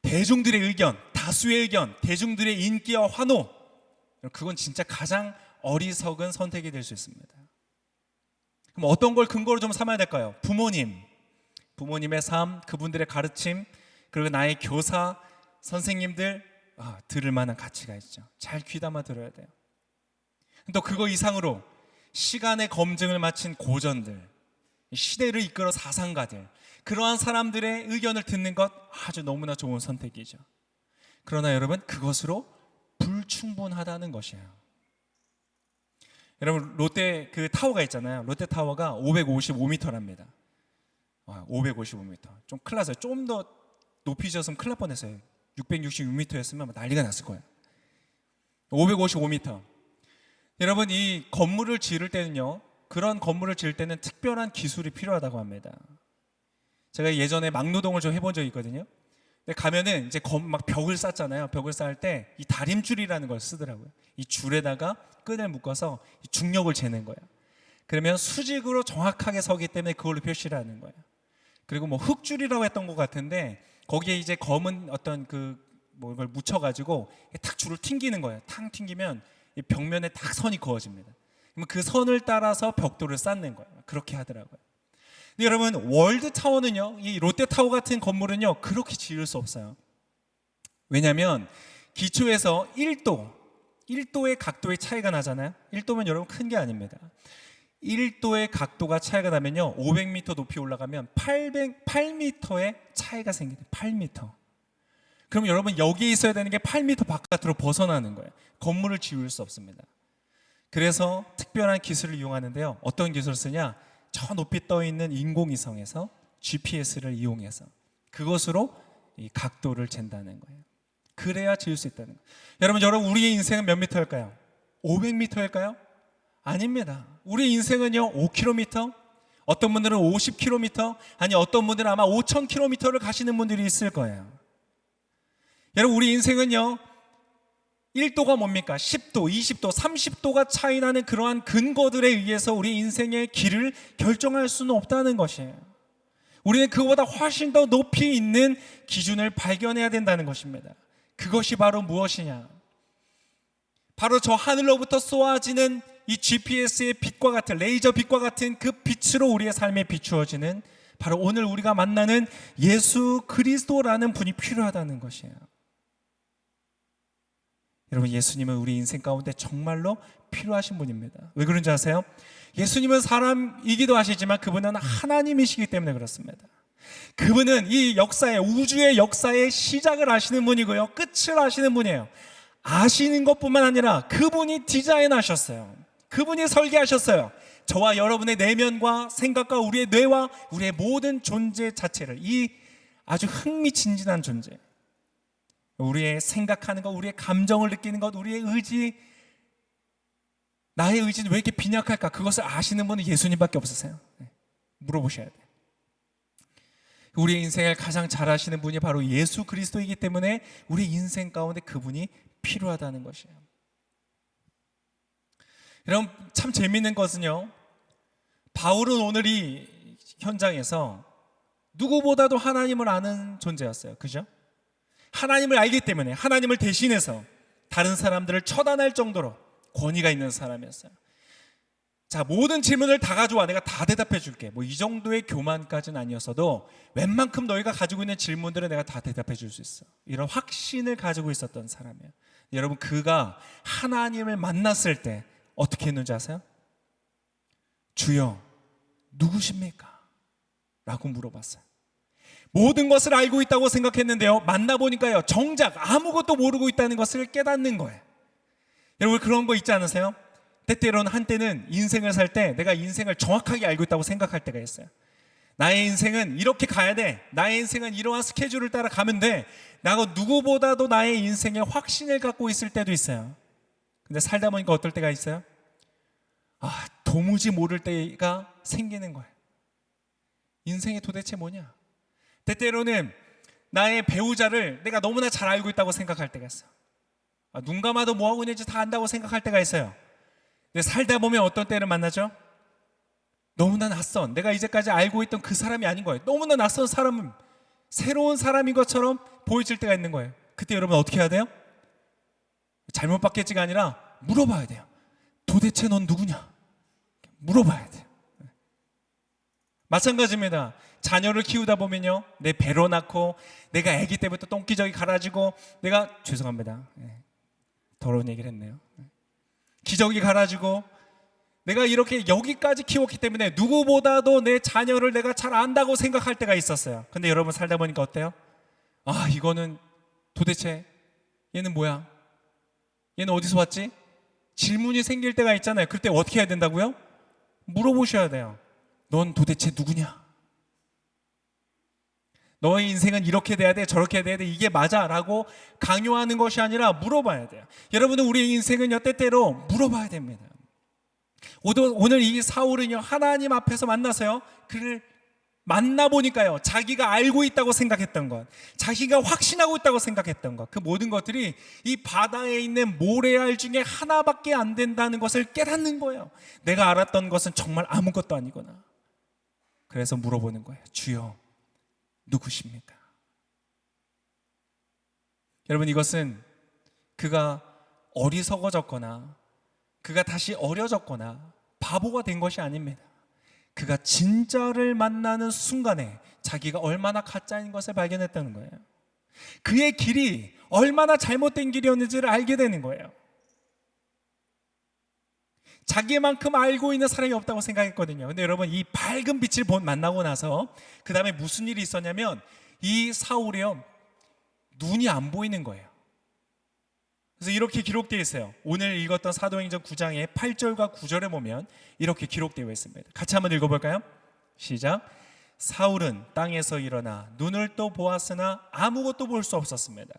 대중들의 의견, 다수의 의견, 대중들의 인기와 환호, 그건 진짜 가장 어리석은 선택이 될 수 있습니다. 그럼 어떤 걸 근거로 좀 삼아야 될까요? 부모님의 삶, 그분들의 가르침, 그리고 나의 교사, 선생님들, 들을 만한 가치가 있죠. 잘 귀담아 들어야 돼요. 또 그거 이상으로 시간의 검증을 마친 고전들, 시대를 이끌어 사상가들, 그러한 사람들의 의견을 듣는 것 아주 너무나 좋은 선택이죠. 그러나 여러분, 그것으로 불충분하다는 것이에요. 여러분, 롯데 그 타워가 있잖아요. 롯데 타워가 555m랍니다. 555m. 좀 큰일 났어요. 좀 더 높이 지었으면 큰일 날 뻔했어요. 666m였으면 난리가 났을 거예요. 555m. 여러분, 이 건물을 지을 때는요, 그런 건물을 지을 때는 특별한 기술이 필요하다고 합니다. 제가 예전에 막노동을 좀 해본 적이 있거든요. 근데 가면은 이제 막 벽을 쌓잖아요. 벽을 쌓을 때 이 다림줄이라는 걸 쓰더라고요. 이 줄에다가 끈을 묶어서 중력을 재는 거예요. 그러면 수직으로 정확하게 서기 때문에 그걸로 표시를 하는 거예요. 그리고 뭐 흙줄이라고 했던 것 같은데 거기에 이제 검은 어떤 걸 묻혀가지고 탁 줄을 튕기는 거예요. 탕 튕기면 이 벽면에 딱 선이 그어집니다. 그러면 그 선을 따라서 벽돌을 쌓는 거예요. 그렇게 하더라고요. 근데 여러분, 월드타워는요, 이 롯데타워 같은 건물은요, 그렇게 지을 수 없어요. 왜냐하면 기초에서 1도의 각도의 차이가 나잖아요. 1도면 여러분 큰 게 아닙니다. 1도의 각도가 차이가 나면요, 500m 높이 올라가면 8m의 차이가 생깁니다. 8m. 그럼 여러분 여기에 있어야 되는 게 8m 바깥으로 벗어나는 거예요. 건물을 지을 수 없습니다. 그래서 특별한 기술을 이용하는데요. 어떤 기술을 쓰냐? 저 높이 떠 있는 인공위성에서 GPS를 이용해서 그것으로 이 각도를 잰다는 거예요. 그래야 지을 수 있다는 거예요. 여러분 우리의 인생은 몇 미터일까요? 500m일까요? 아닙니다. 우리의 인생은요 5km, 어떤 분들은 50km, 아니 어떤 분들은 아마 5000km를 가시는 분들이 있을 거예요. 여러분 우리 인생은요 1도가 뭡니까? 10도, 20도, 30도가 차이 나는 그러한 근거들에 의해서 우리 인생의 길을 결정할 수는 없다는 것이에요. 우리는 그보다 훨씬 더 높이 있는 기준을 발견해야 된다는 것입니다. 그것이 바로 무엇이냐? 바로 저 하늘로부터 쏘아지는 이 GPS의 빛과 같은, 레이저 빛과 같은 그 빛으로 우리의 삶에 비추어지는 바로 오늘 우리가 만나는 예수 그리스도라는 분이 필요하다는 것이에요. 여러분 예수님은 우리 인생 가운데 정말로 필요하신 분입니다. 왜 그런지 아세요? 예수님은 사람이기도 하시지만 그분은 하나님이시기 때문에 그렇습니다. 그분은 이 역사의, 우주의 역사의 시작을 아시는 분이고요 끝을 아시는 분이에요. 아시는 것뿐만 아니라 그분이 디자인하셨어요. 그분이 설계하셨어요. 저와 여러분의 내면과 생각과 우리의 뇌와 우리의 모든 존재 자체를, 이 아주 흥미진진한 존재, 우리의 생각하는 것, 우리의 감정을 느끼는 것, 우리의 의지, 나의 의지는 왜 이렇게 빈약할까? 그것을 아시는 분은 예수님밖에 없으세요. 물어보셔야 돼요. 우리의 인생을 가장 잘 아시는 분이 바로 예수 그리스도이기 때문에 우리 인생 가운데 그분이 필요하다는 것이에요. 여러분 참 재미있는 것은요, 바울은 오늘 이 현장에서 누구보다도 하나님을 아는 존재였어요. 그죠? 하나님을 알기 때문에 하나님을 대신해서 다른 사람들을 처단할 정도로 권위가 있는 사람이었어요. 자, 모든 질문을 다 가져와 내가 다 대답해 줄게, 뭐 이 정도의 교만까지는 아니었어도 웬만큼 너희가 가지고 있는 질문들은 내가 다 대답해 줄 수 있어, 이런 확신을 가지고 있었던 사람이에요. 여러분 그가 하나님을 만났을 때 어떻게 했는지 아세요? 주여 누구십니까? 라고 물어봤어요. 모든 것을 알고 있다고 생각했는데요, 만나보니까요 정작 아무것도 모르고 있다는 것을 깨닫는 거예요. 여러분 그런 거 있지 않으세요? 때때로는 한때는 인생을 살 때 내가 인생을 정확하게 알고 있다고 생각할 때가 있어요. 나의 인생은 이렇게 가야 돼, 나의 인생은 이러한 스케줄을 따라 가면 돼, 나가 누구보다도 나의 인생에 확신을 갖고 있을 때도 있어요. 근데 살다 보니까 어떨 때가 있어요? 도무지 모를 때가 생기는 거예요. 인생이 도대체 뭐냐? 때때로는 나의 배우자를 내가 너무나 잘 알고 있다고 생각할 때가 있어요. 눈 감아도 뭐하고 있는지 다 안다고 생각할 때가 있어요. 근데 살다 보면 어떤 때를 만나죠? 너무나 낯선, 내가 이제까지 알고 있던 그 사람이 아닌 거예요. 너무나 낯선 사람은 새로운 사람인 것처럼 보여질 때가 있는 거예요. 그때 여러분 어떻게 해야 돼요? 잘못 받겠지가 아니라 물어봐야 돼요. 도대체 넌 누구냐? 물어봐야 돼요. 마찬가지입니다. 자녀를 키우다 보면요, 내 배로 낳고 내가 아기 때부터 똥기저귀 갈아주고, 내가 죄송합니다, 더러운 얘기를 했네요. 기저귀 갈아주고 내가 이렇게 여기까지 키웠기 때문에 누구보다도 내 자녀를 내가 잘 안다고 생각할 때가 있었어요. 근데 여러분 살다 보니까 어때요? 이거는 도대체 얘는 뭐야? 얘는 어디서 왔지? 질문이 생길 때가 있잖아요. 그때 어떻게 해야 된다고요? 물어보셔야 돼요. 넌 도대체 누구냐? 너의 인생은 이렇게 돼야 돼, 저렇게 돼야 돼, 이게 맞아 라고 강요하는 것이 아니라 물어봐야 돼요. 여러분은 우리의 인생은요 때때로 물어봐야 됩니다. 오늘 이 사울은요 하나님 앞에서 만나서요 그를 만나보니까요 자기가 알고 있다고 생각했던 것, 자기가 확신하고 있다고 생각했던 것, 그 모든 것들이 이 바다에 있는 모래알 중에 하나밖에 안 된다는 것을 깨닫는 거예요. 내가 알았던 것은 정말 아무것도 아니구나. 그래서 물어보는 거예요. 주여 누구십니까? 여러분 이것은 그가 어리석어졌거나 그가 다시 어려졌거나 바보가 된 것이 아닙니다. 그가 진짜를 만나는 순간에 자기가 얼마나 가짜인 것을 발견했다는 거예요. 그의 길이 얼마나 잘못된 길이었는지를 알게 되는 거예요. 자기만큼 알고 있는 사람이 없다고 생각했거든요. 근데 여러분 이 밝은 빛을 만나고 나서 그 다음에 무슨 일이 있었냐면 이 사울이요 눈이 안 보이는 거예요. 그래서 이렇게 기록되어 있어요. 오늘 읽었던 사도행전 9장의 8절과 9절에 보면 이렇게 기록되어 있습니다. 같이 한번 읽어볼까요? 시작. 사울은 땅에서 일어나 눈을 또 보았으나 아무것도 볼 수 없었습니다.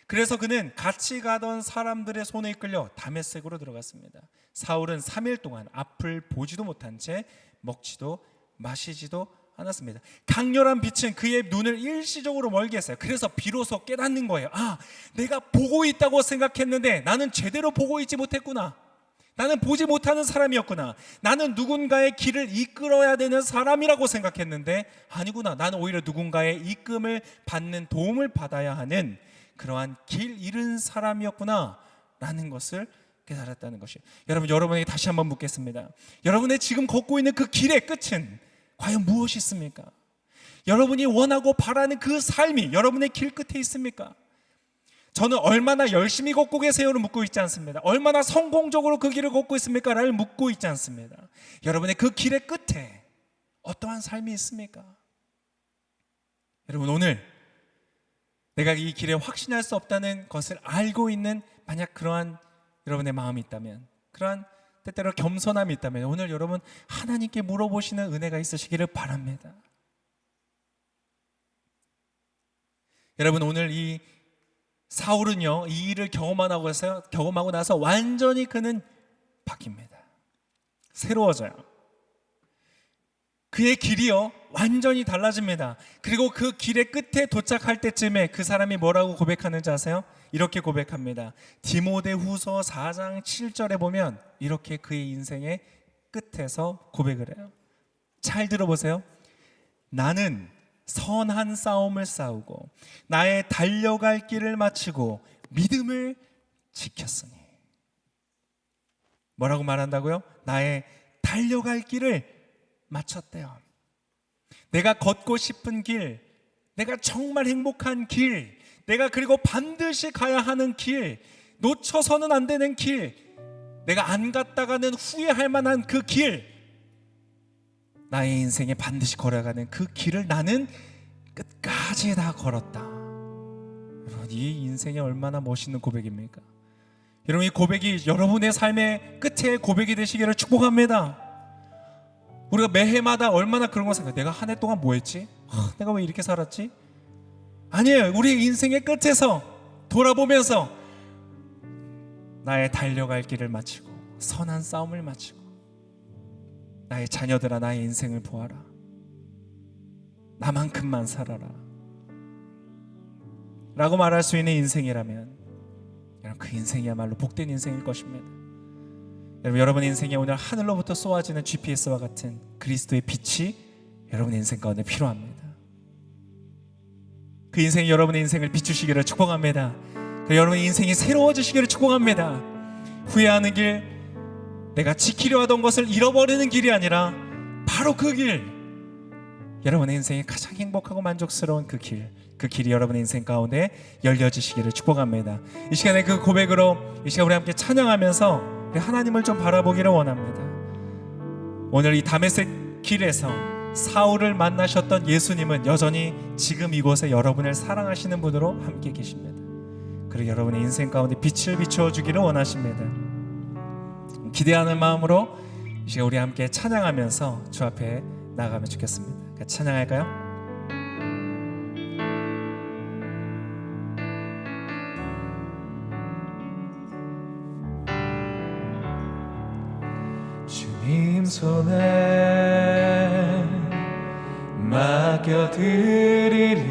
그래서 그는 같이 가던 사람들의 손에 이끌려 다메섹으로 들어갔습니다. 사울은 3일 동안 앞을 보지도 못한 채 먹지도 마시지도 않았습니다. 강렬한 빛은 그의 눈을 일시적으로 멀게 했어요. 그래서 비로소 깨닫는 거예요. 아, 내가 보고 있다고 생각했는데 나는 제대로 보고 있지 못했구나. 나는 보지 못하는 사람이었구나. 나는 누군가의 길을 이끌어야 되는 사람이라고 생각했는데 아니구나. 나는 오히려 누군가의 이끌음을 받는 도움을 받아야 하는 그러한 길 잃은 사람이었구나 라는 것을 깨달았다는 것이에요. 여러분에게 다시 한번 묻겠습니다. 여러분의 지금 걷고 있는 그 길의 끝은 과연 무엇이 있습니까? 여러분이 원하고 바라는 그 삶이 여러분의 길 끝에 있습니까? 저는 얼마나 열심히 걷고 계세요를 묻고 있지 않습니다. 얼마나 성공적으로 그 길을 걷고 있습니까? 라를 묻고 있지 않습니다. 여러분의 그 길의 끝에 어떠한 삶이 있습니까? 여러분, 오늘 내가 이 길에 확신할 수 없다는 것을 알고 있는 만약 그러한 여러분의 마음이 있다면, 그러한 때때로 겸손함이 있다면 오늘 여러분 하나님께 물어보시는 은혜가 있으시기를 바랍니다. 여러분, 오늘 이 사울은요, 이 일을 경험하고 나서 완전히 그는 바뀝니다. 새로워져요. 그의 길이요 완전히 달라집니다. 그리고 그 길의 끝에 도착할 때쯤에 그 사람이 뭐라고 고백하는지 아세요? 이렇게 고백합니다. 디모데후서 4장 7절에 보면 이렇게 그의 인생의 끝에서 고백을 해요. 잘 들어보세요. 나는 선한 싸움을 싸우고 나의 달려갈 길을 마치고 믿음을 지켰으니. 뭐라고 말한다고요? 나의 달려갈 길을 마쳤대요. 내가 걷고 싶은 길, 내가 정말 행복한 길, 내가 그리고 반드시 가야 하는 길, 놓쳐서는 안 되는 길, 내가 안 갔다가는 후회할 만한 그 길, 나의 인생에 반드시 걸어가는 그 길을 나는 끝까지 다 걸었다. 여러분, 이 인생이 얼마나 멋있는 고백입니까? 여러분, 이 고백이 여러분의 삶의 끝에 고백이 되시기를 축복합니다. 우리가 매해마다 얼마나 그런 거 생각해요. 내가 한 해 동안 뭐 했지? 내가 왜 이렇게 살았지? 아니에요. 우리 인생의 끝에서 돌아보면서 나의 달려갈 길을 마치고 선한 싸움을 마치고 나의 자녀들아, 나의 인생을 보아라. 나만큼만 살아라 라고 말할 수 있는 인생이라면 여러분, 그 인생이야말로 복된 인생일 것입니다. 여러분 인생에 오늘 하늘로부터 쏘아지는 GPS와 같은 그리스도의 빛이 여러분의 인생 가운데 필요합니다. 그 인생이 여러분의 인생을 비추시기를 축복합니다. 여러분의 인생이 새로워지시기를 축복합니다. 후회하는 길, 내가 지키려 하던 것을 잃어버리는 길이 아니라 바로 그 길, 여러분의 인생에 가장 행복하고 만족스러운 그 길이 여러분의 인생 가운데 열려지시기를 축복합니다. 이 시간에 그 고백으로 이 시간 우리 함께 찬양하면서 우리 하나님을 좀 바라보기를 원합니다. 오늘 이 다메섹 길에서 사울을 만나셨던 예수님은 여전히 지금 이곳에 여러분을 사랑하시는 분으로 함께 계십니다. 그리고 여러분의 인생 가운데 빛을 비추어 주기를 원하십니다. 기대하는 마음으로 이 시간 우리 함께 찬양하면서 주 앞에 나가면 좋겠습니다. 같이 찬양할까요? 주님 손에 맡겨드리리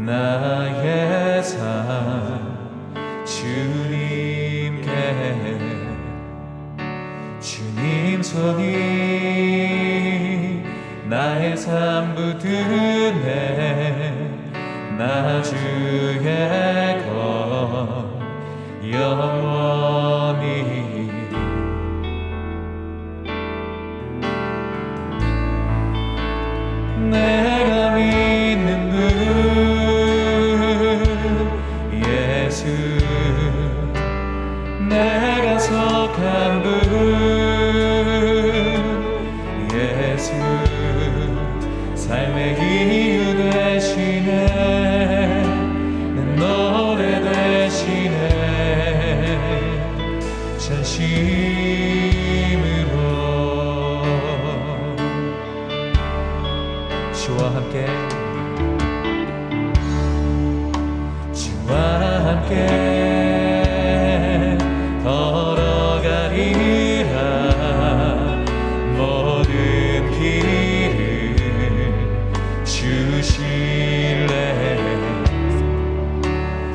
나의 삶 주님께. 주님 손이 나의 삶 붙드네 나 주의 것 영원히. 내가 믿는 분 예수, 내가 속한 분 예수, 삶의 이유 되시네 함께 걸어가리라. 모든 길을 주실래.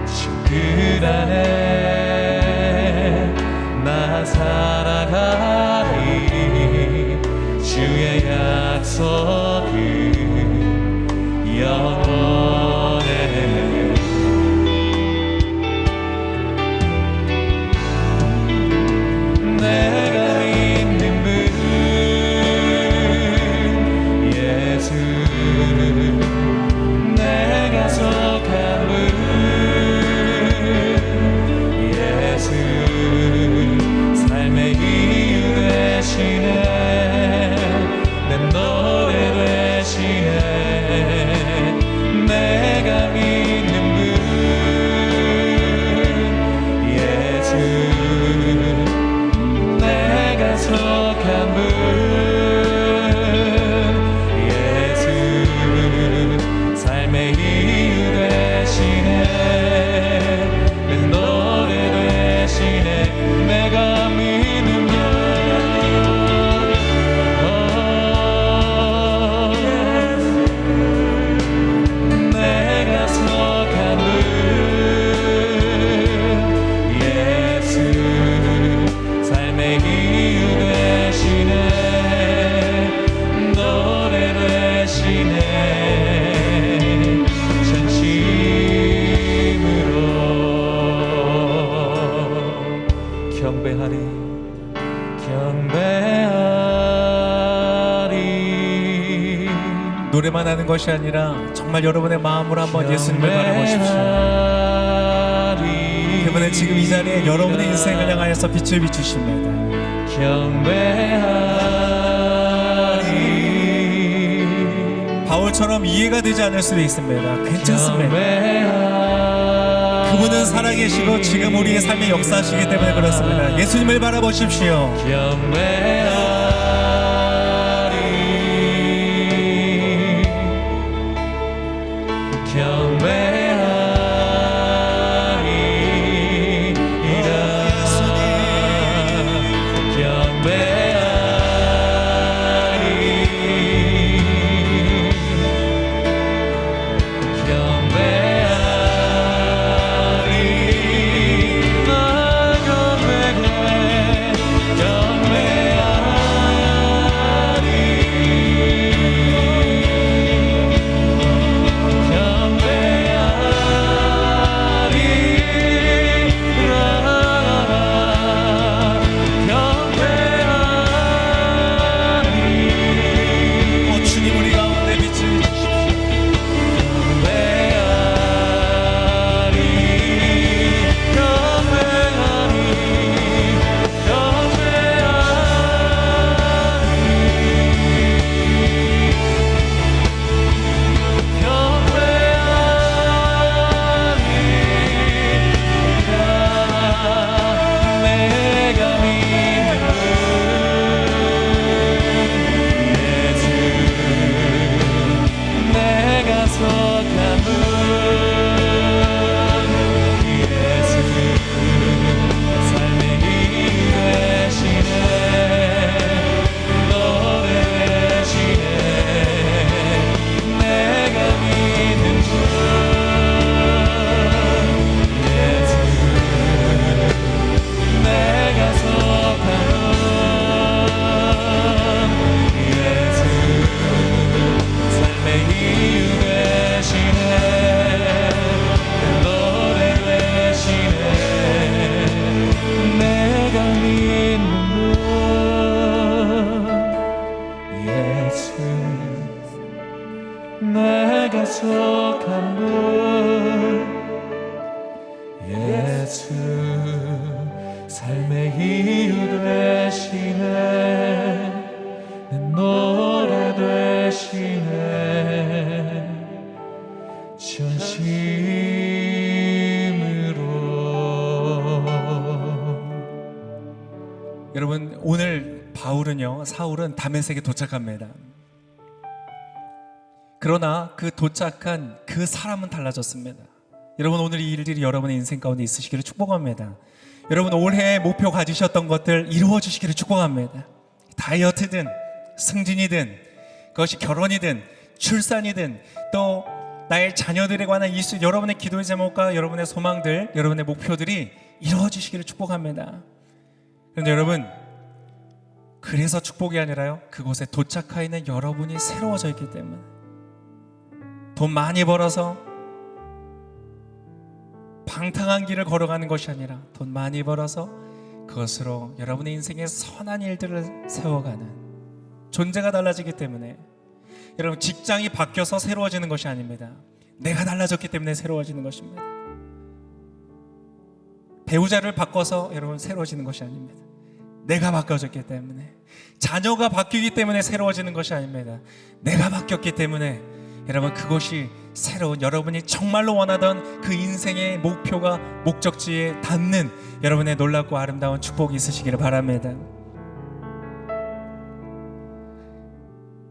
주 그 안에 나 살아가리. 주의 약속은 영원해. 내가 믿는 분 예수, 내가 속한 분 예수, 삶의 이유 되시네. 내 노래 되시네. 내가 믿는 분 예수, 내가 속한 분 예수, 삶의 이유 되시네. 내 노래 되시네. 내가 믿는 분 내가 속한 분 예수, 삶의 이유 되시네. 노래 되시네. 전심으로 경배하리. 경배하리. 노래만 하는 것이 아니라 정말 여러분의 마음으로 한번 예수님을 바라보십시오. 그분은 지금 이 자리에 여러분의 인생을 향하여서 빛을 비추십니다. 경배하리. 바울처럼 이해가 되지 않을 수도 있습니다. 괜찮습니다. 그분은 살아계시고 지금 우리의 삶에 역사하시기 때문에 그렇습니다. 예수님을 바라보십시오. 경배하리. 내가 속한 분 예수, 삶의 이유 되시네. 내 노래 되시네. 전심으로. 여러분, 오늘 사울은 다메섹에 도착합니다. 그러나 그 도착한 그 사람은 달라졌습니다. 여러분 오늘 이 일들이 여러분의 인생 가운데 있으시기를 축복합니다. 여러분 올해 목표 가지셨던 것들 이루어 주시기를 축복합니다. 다이어트든 승진이든 그것이 결혼이든 출산이든 또 나의 자녀들에 관한 이슈, 여러분의 기도의 제목과 여러분의 소망들, 여러분의 목표들이 이루어 주시기를 축복합니다. 그런데 여러분, 그래서 축복이 아니라요, 그곳에 도착하 있는 여러분이 새로워져 있기 때문에, 돈 많이 벌어서 방탕한 길을 걸어가는 것이 아니라 돈 많이 벌어서 그것으로 여러분의 인생에 선한 일들을 세워가는 존재가 달라지기 때문에, 여러분 직장이 바뀌어서 새로워지는 것이 아닙니다. 내가 달라졌기 때문에 새로워지는 것입니다. 배우자를 바꿔서 여러분 새로워지는 것이 아닙니다. 내가 바뀌어졌기 때문에. 자녀가 바뀌기 때문에 새로워지는 것이 아닙니다. 내가 바뀌었기 때문에 여러분 그것이 새로운, 여러분이 정말로 원하던 그 인생의 목표가 목적지에 닿는 여러분의 놀랍고 아름다운 축복이 있으시기를 바랍니다.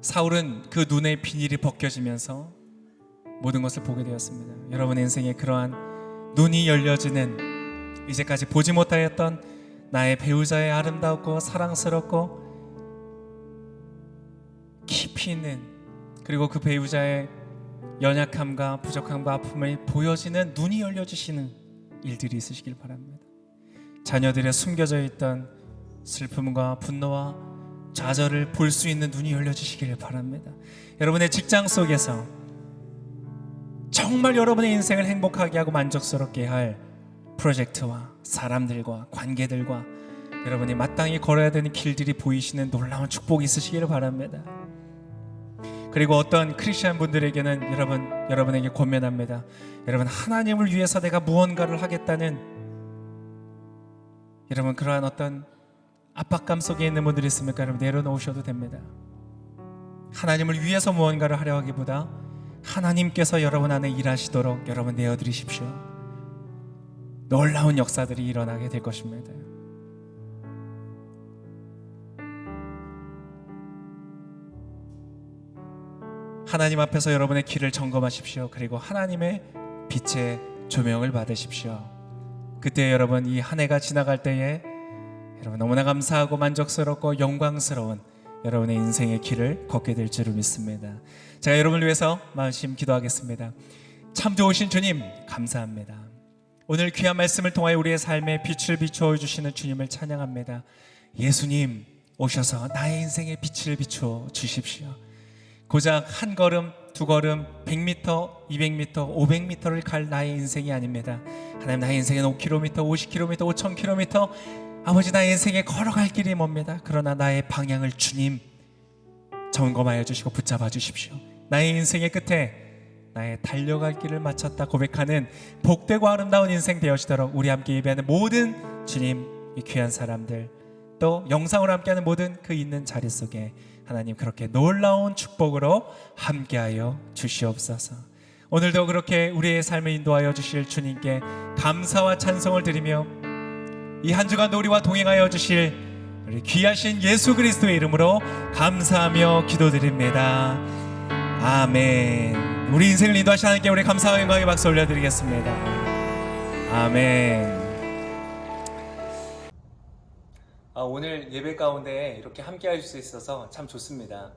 사울은 그 눈의 비닐이 벗겨지면서 모든 것을 보게 되었습니다. 여러분의 인생에 그러한 눈이 열려지는, 이제까지 보지 못하였던 나의 배우자의 아름답고 사랑스럽고 깊이 있는, 그리고 그 배우자의 연약함과 부족함과 아픔을 보여지는 눈이 열려지시는 일들이 있으시길 바랍니다. 자녀들의 숨겨져 있던 슬픔과 분노와 좌절을 볼 수 있는 눈이 열려지시길 바랍니다. 여러분의 직장 속에서 정말 여러분의 인생을 행복하게 하고 만족스럽게 할 프로젝트와 사람들과 관계들과 여러분이 마땅히 걸어야 되는 길들이 보이시는 놀라운 축복이 있으시기를 바랍니다. 그리고 어떤 크리스찬 분들에게는 여러분에게 권면합니다. 여러분, 하나님을 위해서 내가 무언가를 하겠다는, 여러분 그러한 어떤 압박감 속에 있는 분들이 있습니까? 여러분 내려놓으셔도 됩니다. 하나님을 위해서 무언가를 하려 하기보다 하나님께서 여러분 안에 일하시도록 여러분 내어드리십시오. 놀라운 역사들이 일어나게 될 것입니다. 하나님 앞에서 여러분의 길을 점검하십시오. 그리고 하나님의 빛의 조명을 받으십시오. 그때 여러분 이 한 해가 지나갈 때에 여러분 너무나 감사하고 만족스럽고 영광스러운 여러분의 인생의 길을 걷게 될 줄을 믿습니다. 제가 여러분을 위해서 마음심 기도하겠습니다. 참 좋으신 주님 감사합니다. 오늘 귀한 말씀을 통하여 우리의 삶에 빛을 비추어 주시는 주님을 찬양합니다. 예수님 오셔서 나의 인생에 빛을 비추어 주십시오. 고작 한 걸음, 두 걸음, 100m, 200m, 500m를 갈 나의 인생이 아닙니다. 하나님, 나의 인생은 5km, 50km, 5000km, 아버지 나의 인생에 걸어갈 길이 멉니다. 그러나 나의 방향을 주님 점검하여 주시고 붙잡아 주십시오. 나의 인생의 끝에 나의 달려갈 길을 마쳤다 고백하는 복되고 아름다운 인생 되어지도록 우리 함께 예배하는 모든 주님, 이 귀한 사람들, 또 영상으로 함께하는 모든 그 있는 자리 속에 하나님 그렇게 놀라운 축복으로 함께하여 주시옵소서. 오늘도 그렇게 우리의 삶을 인도하여 주실 주님께 감사와 찬송을 드리며 이 한 주간도 우리와 동행하여 주실 우리 귀하신 예수 그리스도의 이름으로 감사하며 기도드립니다. 아멘. 우리 인생을 인도하신 하나님께 우리 감사와 영광의 박수 올려드리겠습니다. 아멘. 오늘 예배 가운데 이렇게 함께 할 수 있어서 참 좋습니다.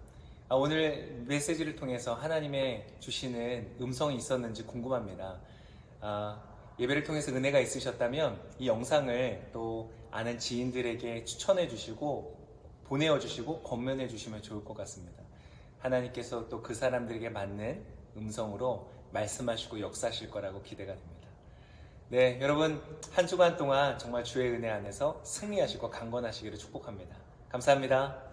오늘 메시지를 통해서 하나님의 주시는 음성이 있었는지 궁금합니다. 예배를 통해서 은혜가 있으셨다면 이 영상을 또 아는 지인들에게 추천해 주시고 보내어 주시고 권면해 주시면 좋을 것 같습니다. 하나님께서 또 그 사람들에게 맞는 음성으로 말씀하시고 역사하실 거라고 기대가 됩니다. 네, 여러분 한 주간 동안 정말 주의 은혜 안에서 승리하시고 강건하시기를 축복합니다. 감사합니다.